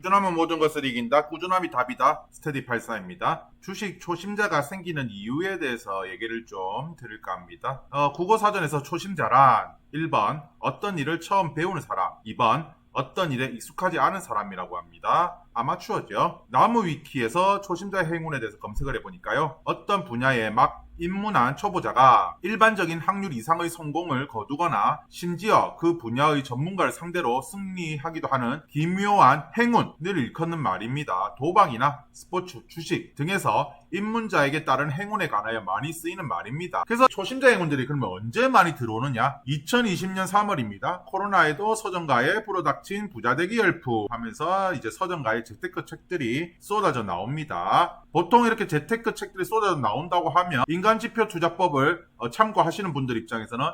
꾸준함은 모든 것을 이긴다. 꾸준함이 답이다. 스테디84입니다. 주식 초심자가 생기는 이유에 대해서 얘기를 좀 드릴까 합니다. 국어사전에서 초심자란 1번 어떤 일을 처음 배우는 사람, 2번 어떤 일에 익숙하지 않은 사람이라고 합니다. 아마추어죠. 나무위키에서 초심자 행운에 대해서 검색을 해보니까요. 어떤 분야에 막 입문한 초보자가 일반적인 확률 이상의 성공을 거두거나 심지어 그 분야의 전문가를 상대로 승리하기도 하는 기묘한 행운을 일컫는 말입니다. 도박이나 스포츠, 주식 등에서 입문자에게 따른 행운에 관하여 많이 쓰이는 말입니다. 그래서 초심자 행운들이 그러면 언제 많이 들어오느냐? 2020년 3월입니다. 코로나에도 서점가에 불어닥친 부자되기 열풍 하면서 이제 서점가에 재테크 책들이 쏟아져 나옵니다. 보통 이렇게 재테크 책들이 쏟아져 나온다고 하면 인간지표 투자법을 참고하시는 분들 입장에서는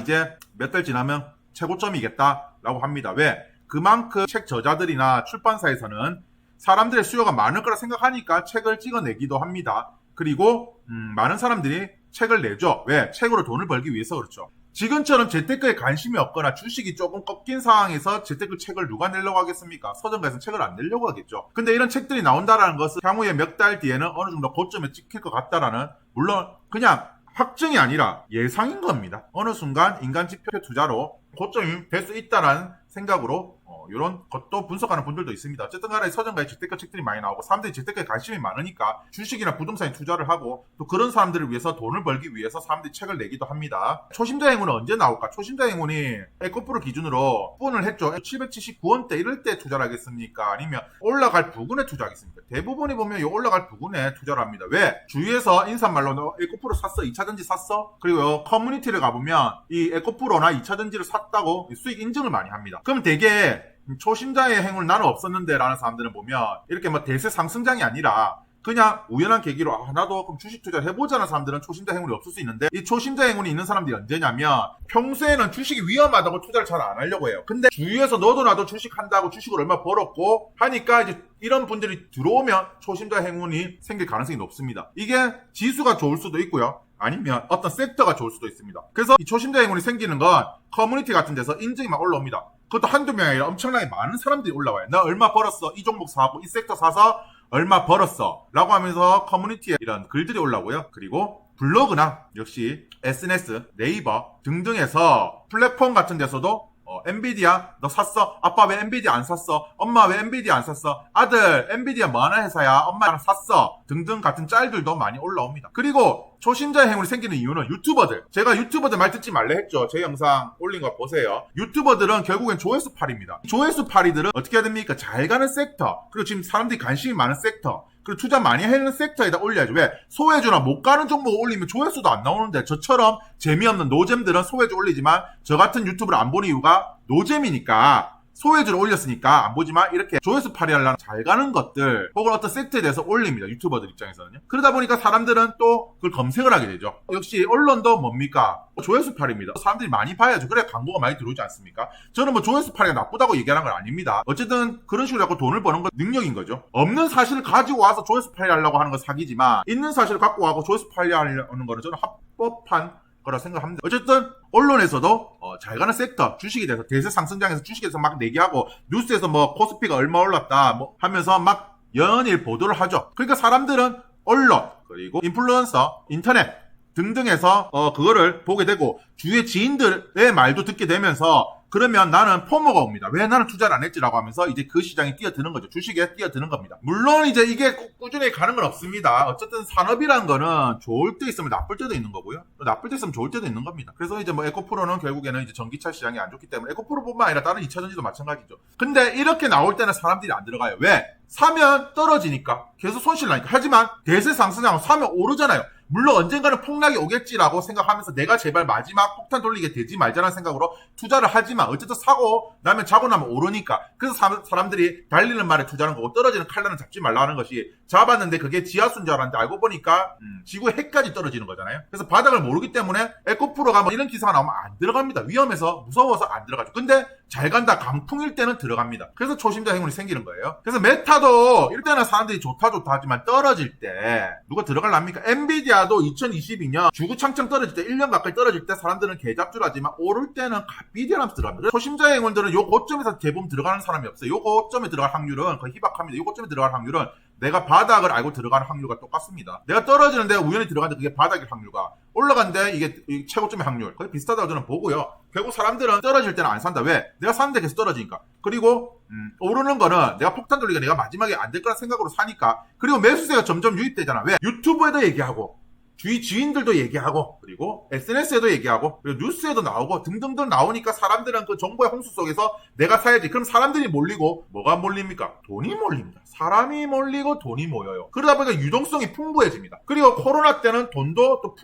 이제 몇 달 지나면 최고점이겠다 라고 합니다. 왜? 그만큼 책 저자들이나 출판사에서는 사람들의 수요가 많을 거라 생각하니까 책을 찍어내기도 합니다. 그리고 많은 사람들이 책을 내죠. 왜? 책으로 돈을 벌기 위해서 그렇죠. 지금처럼 재테크에 관심이 없거나 주식이 조금 꺾인 상황에서 재테크 책을 누가 내려고 하겠습니까? 서점가에서 책을 안 내려고 하겠죠. 근데 이런 책들이 나온다라는 것은 향후에 몇 달 뒤에는 어느 정도 고점에 찍힐 것 같다라는, 물론 그냥 확증이 아니라 예상인 겁니다. 어느 순간 인간지표 투자로 고점이 될 수 있다라는 생각으로 이런 것도 분석하는 분들도 있습니다. 어쨌든 간에 서점가에 재테크 책들이 많이 나오고 사람들이 재테크에 관심이 많으니까 주식이나 부동산에 투자를 하고 또 그런 사람들을 위해서 돈을 벌기 위해서 사람들이 책을 내기도 합니다. 초심자 행운은 언제 나올까? 초심자 행운이 에코프로 기준으로 분을 했죠. 779원대 이럴 때 투자를 하겠습니까? 아니면 올라갈 부근에 투자하겠습니까? 대부분이 보면 이 올라갈 부근에 투자를 합니다. 왜? 주위에서 인사말로 너 에코프로 샀어? 2차전지 샀어? 그리고 커뮤니티를 가보면 이 에코프로나 2차전지를 샀다고 수익 인증을 많이 합니다. 그럼 되게 초심자의 행운 나는 없었는데 라는 사람들은 보면 이렇게 뭐 대세 상승장이 아니라 그냥 우연한 계기로 나도 그럼 주식 투자를 해보자는 사람들은 초심자 행운이 없을 수 있는데, 이 초심자 행운이 있는 사람들이 언제냐면 평소에는 주식이 위험하다고 투자를 잘 안 하려고 해요. 근데 주위에서 너도 나도 주식 한다고 주식을 얼마 벌었고 하니까 이제 이런 분들이 들어오면 초심자 행운이 생길 가능성이 높습니다. 이게 지수가 좋을 수도 있고요. 아니면 어떤 섹터가 좋을 수도 있습니다. 그래서 이 초심자 행운이 생기는 건 커뮤니티 같은 데서 인증이 막 올라옵니다. 그것도 한두 명이 아니라 엄청나게 많은 사람들이 올라와요. 나 얼마 벌었어. 이 종목 사고 이 섹터 사서 얼마 벌었어 라고 하면서 커뮤니티에 이런 글들이 올라오고요. 그리고 블로그나 역시 SNS, 네이버 등등에서 플랫폼 같은 데서도 엔비디아 너 샀어? 아빠 왜 엔비디아 안 샀어? 엄마 왜 엔비디아 안 샀어? 아들 엔비디아 뭐하는 회사야? 엄마랑 샀어? 등등 같은 짤들도 많이 올라옵니다. 그리고 초심자 행운이 생기는 이유는 유튜버들, 제가 유튜버들 말 듣지 말래 했죠. 제 영상 올린 거 보세요. 유튜버들은 결국엔 조회수 팔입니다. 조회수 팔이들은 어떻게 해야 됩니까? 잘 가는 섹터, 그리고 지금 사람들이 관심이 많은 섹터, 그리고 투자 많이 하는 섹터에다 올려야죠. 왜? 소외주나 못 가는 종목 올리면 조회수도 안 나오는데, 저처럼 재미없는 노잼들은 소외주 올리지만 저 같은 유튜브를 안 보는 이유가 노잼이니까, 소외주를 올렸으니까 안 보지만 이렇게 조회수 팔이하려는 잘 가는 것들 혹은 어떤 섹터에 대해서 올립니다. 유튜버들 입장에서는요. 그러다 보니까 사람들은 또 그걸 검색을 하게 되죠. 역시 언론도 뭡니까? 조회수 팔입니다. 사람들이 많이 봐야죠. 그래 광고가 많이 들어오지 않습니까? 저는 뭐 조회수 팔이가 나쁘다고 얘기하는 건 아닙니다. 어쨌든 그런 식으로 자꾸 돈을 버는 건 능력인 거죠. 없는 사실을 가지고 와서 조회수 팔이 하려고 하는 건 사기지만, 있는 사실을 갖고 와서 조회수 팔이 하려는 거는 저는 합법한 거라 생각합니다. 어쨌든 언론에서도 잘 가는 섹터, 주식에 대해서 대세 상승장에서 주식에서 막 내기하고 뉴스에서 뭐 코스피가 얼마 올랐다 뭐 하면서 막 연일 보도를 하죠. 그러니까 사람들은 언론, 그리고 인플루언서, 인터넷 등등에서 그거를 보게 되고 주위의 지인들의 말도 듣게 되면서, 그러면 나는 포모가 옵니다. 왜 나는 투자를 안 했지라고 하면서 이제 그 시장에 뛰어드는 거죠. 주식에 뛰어드는 겁니다. 물론 이제 이게 꾸준히 가는 건 없습니다. 어쨌든 산업이란 거는 좋을 때 있으면 나쁠 때도 있는 거고요. 또 나쁠 때 있으면 좋을 때도 있는 겁니다. 그래서 이제 뭐 에코프로는 결국에는 이제 전기차 시장이 안 좋기 때문에, 에코프로뿐만 아니라 다른 2차전지도 마찬가지죠. 근데 이렇게 나올 때는 사람들이 안 들어가요. 왜? 사면 떨어지니까, 계속 손실 나니까. 하지만 대세 상승장은 사면 오르잖아요. 물론 언젠가는 폭락이 오겠지라고 생각하면서 내가 제발 마지막 폭탄 돌리게 되지 말자라는 생각으로 투자를 하지만 어쨌든 사고 나면 자고 나면 오르니까, 그래서 사람들이 달리는 말에 투자하는 거고 떨어지는 칼날은 잡지 말라는 것이, 잡았는데 그게 지하수인 줄 알았는데 알고 보니까 지구의 해까지 떨어지는 거잖아요. 그래서 바닥을 모르기 때문에 에코프로가 뭐 이런 기사가 나오면 안 들어갑니다. 위험해서 무서워서 안 들어가죠. 근데 잘 간다 강풍일 때는 들어갑니다. 그래서 초심자 행운이 생기는 거예요. 그래서 메타도 이때는 사람들이 좋다 하지만 떨어질 때 누가 들어갈랍니까? 엔비디아도 2022년 주구창창 떨어질 때 1년 가까이 떨어질 때 사람들은 개잡줄하지만 오를 때는 갓비디아라면서 들어갑니다. 초심자 행운들은 요 고점에서 대부분 들어가는 사람이 없어요. 요 고점에 들어갈 확률은 거의 희박합니다. 요 고점에 들어갈 확률은 내가 바닥을 알고 들어가는 확률과 똑같습니다. 내가 떨어지는데 우연히 들어가는데 그게 바닥일 확률과 올라간데 이게 최고점의 확률 거의 비슷하다고 저는 보고요. 결국 사람들은 떨어질 때는 안 산다. 왜? 내가 사는데 계속 떨어지니까. 그리고 오르는 거는 내가 폭탄 돌리가 내가 마지막에 안 될 거란 생각으로 사니까. 그리고 매수세가 점점 유입되잖아. 왜? 유튜브에도 얘기하고 주위 지인들도 얘기하고 그리고 SNS에도 얘기하고 그리고 뉴스에도 나오고 등등등 나오니까 사람들은 그 정보의 홍수 속에서 내가 사야지. 그럼 사람들이 몰리고 뭐가 몰립니까? 돈이 몰립니다. 사람이 몰리고 돈이 모여요. 그러다 보니까 유동성이 풍부해집니다. 그리고 코로나 때는 돈도 또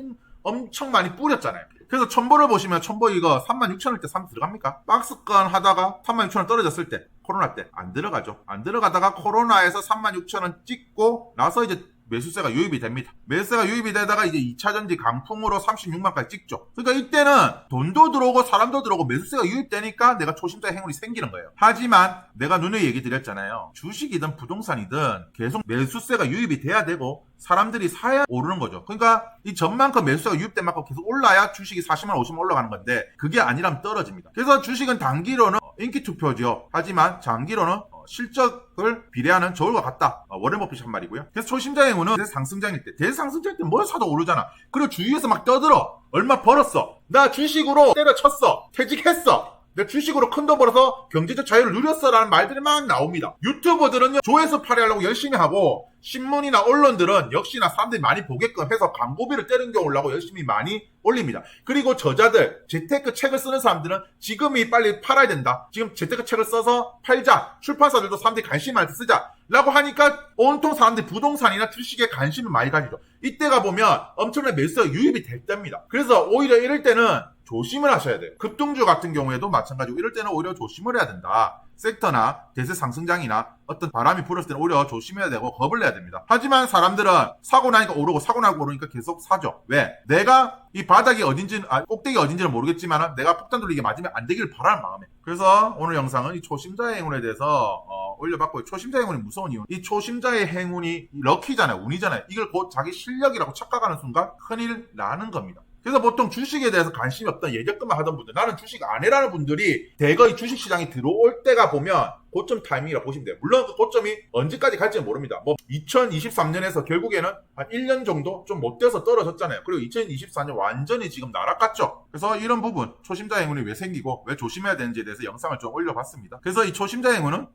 엄청 많이 뿌렸잖아요. 그래서 첨보를 보시면 첨보 이거 36,000원 때 사면 들어갑니까? 박스권 하다가 36,000원 떨어졌을 때 코로나 때 안 들어가죠. 안 들어가다가 코로나에서 36,000원 찍고 나서 이제 매수세가 유입이 됩니다. 매수세가 유입이 되다가 이제 2차전지 강풍으로 36만까지 찍죠. 그러니까 이때는 돈도 들어오고 사람도 들어오고 매수세가 유입되니까 내가 초심자 행운이 생기는 거예요. 하지만 내가 누누이 얘기 드렸잖아요. 주식이든 부동산이든 계속 매수세가 유입이 돼야 되고 사람들이 사야 오르는 거죠. 그러니까 이 전만큼 매수세가 유입된 만큼 계속 올라야 주식이 40만 50만 올라가는 건데 그게 아니라면 떨어집니다. 그래서 주식은 단기로는 인기 투표죠. 하지만 장기로는 실적을 비례하는 저울과 같다. 워렌 버핏 한 말이고요. 그래서 초심자 행운은 대상승장일 때 대상승장일 때 뭘 사도 오르잖아. 그리고 주위에서 막 떠들어. 얼마 벌었어. 나 주식으로 때려쳤어. 퇴직했어. 내 주식으로 큰 돈 벌어서 경제적 자유를 누렸어라는 말들이 막 나옵니다. 유튜버들은요 조회수 팔이하려고 열심히 하고 신문이나 언론들은 역시나 사람들이 많이 보게끔 해서 광고비를 때려오려고 열심히 많이 올립니다. 그리고 저자들 재테크 책을 쓰는 사람들은 지금이 빨리 팔아야 된다. 지금 재테크 책을 써서 팔자. 출판사들도 사람들이 관심 많이 쓰자 라고 하니까 온통 사람들이 부동산이나 주식에 관심을 많이 가지죠. 이때가 보면 엄청난 매수가 유입이 될 때입니다. 그래서 오히려 이럴 때는 조심을 하셔야 돼요. 급등주 같은 경우에도 마찬가지고 이럴 때는 오히려 조심을 해야 된다. 섹터나 대세 상승장이나 어떤 바람이 불었을 때는 오히려 조심해야 되고 겁을 내야 됩니다. 하지만 사람들은 사고 나니까 오르고 사고 나고 오르니까 계속 사죠. 왜? 내가 이 바닥이 어딘지는 꼭대기 어딘지는 모르겠지만 내가 폭탄 돌리게 맞으면 안 되길 바라는 마음에. 그래서 오늘 영상은 이 초심자의 행운에 대해서 올려봤고요. 초심자의 행운이 무서운 이유. 이 초심자의 행운이 럭키잖아요. 운이잖아요. 이걸 곧 자기 실력이라고 착각하는 순간 큰일 나는 겁니다. 그래서 보통 주식에 대해서 관심이 없던 예적금만 하던 분들, 나는 주식 안 해라는 분들이 대거 이 주식시장이 들어올 때가 보면 고점 타이밍이라고 보시면 돼요. 물론 그 고점이 언제까지 갈지는 모릅니다. 2023년에서 결국에는 한 1년 정도 좀 못돼서 떨어졌잖아요. 그리고 2024년 완전히 지금 나락갔죠. 그래서 이런 부분, 초심자 행운이 왜 생기고 왜 조심해야 되는지에 대해서 영상을 좀 올려봤습니다. 그래서 이 초심자 행운은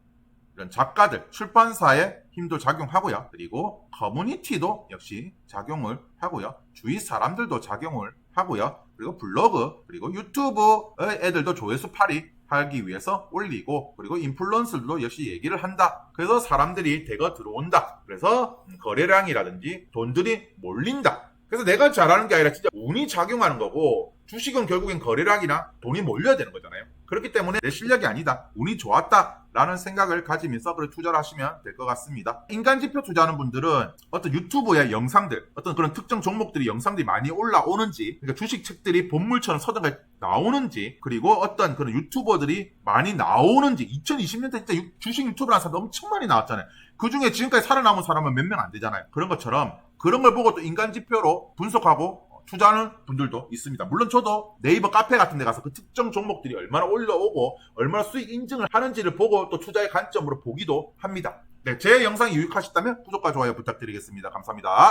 이런 작가들, 출판사의 힘도 작용하고요. 그리고 커뮤니티도 역시 작용을 하고요. 주위 사람들도 작용을 하고요. 그리고 블로그, 그리고 유튜브의 애들도 조회수 팔이 하기 위해서 올리고 그리고 인플루언서들도 역시 얘기를 한다. 그래서 사람들이 대거 들어온다. 그래서 거래량이라든지 돈들이 몰린다. 그래서 내가 잘하는 게 아니라 진짜 운이 작용하는 거고 주식은 결국엔 거래량이나 돈이 몰려야 되는 거잖아요. 그렇기 때문에 내 실력이 아니다. 운이 좋았다라는 생각을 가지면서 그걸 투자를 하시면 될 것 같습니다. 인간지표 투자하는 분들은 어떤 유튜브의 영상들, 어떤 그런 특정 종목들이 영상들이 많이 올라오는지, 그러니까 주식 책들이 본물처럼 서점에 나오는지, 그리고 어떤 그런 유튜버들이 많이 나오는지, 2020년대 진짜 주식 유튜브라는 사람도 엄청 많이 나왔잖아요. 그 중에 지금까지 살아남은 사람은 몇 명 안 되잖아요. 그런 것처럼 그런 걸 보고 또 인간지표로 분석하고 투자하는 분들도 있습니다. 물론 저도 네이버 카페 같은 데 가서 그 특정 종목들이 얼마나 올라오고 얼마나 수익 인증을 하는지를 보고 또 투자의 관점으로 보기도 합니다. 네, 제 영상이 유익하셨다면 구독과 좋아요 부탁드리겠습니다. 감사합니다.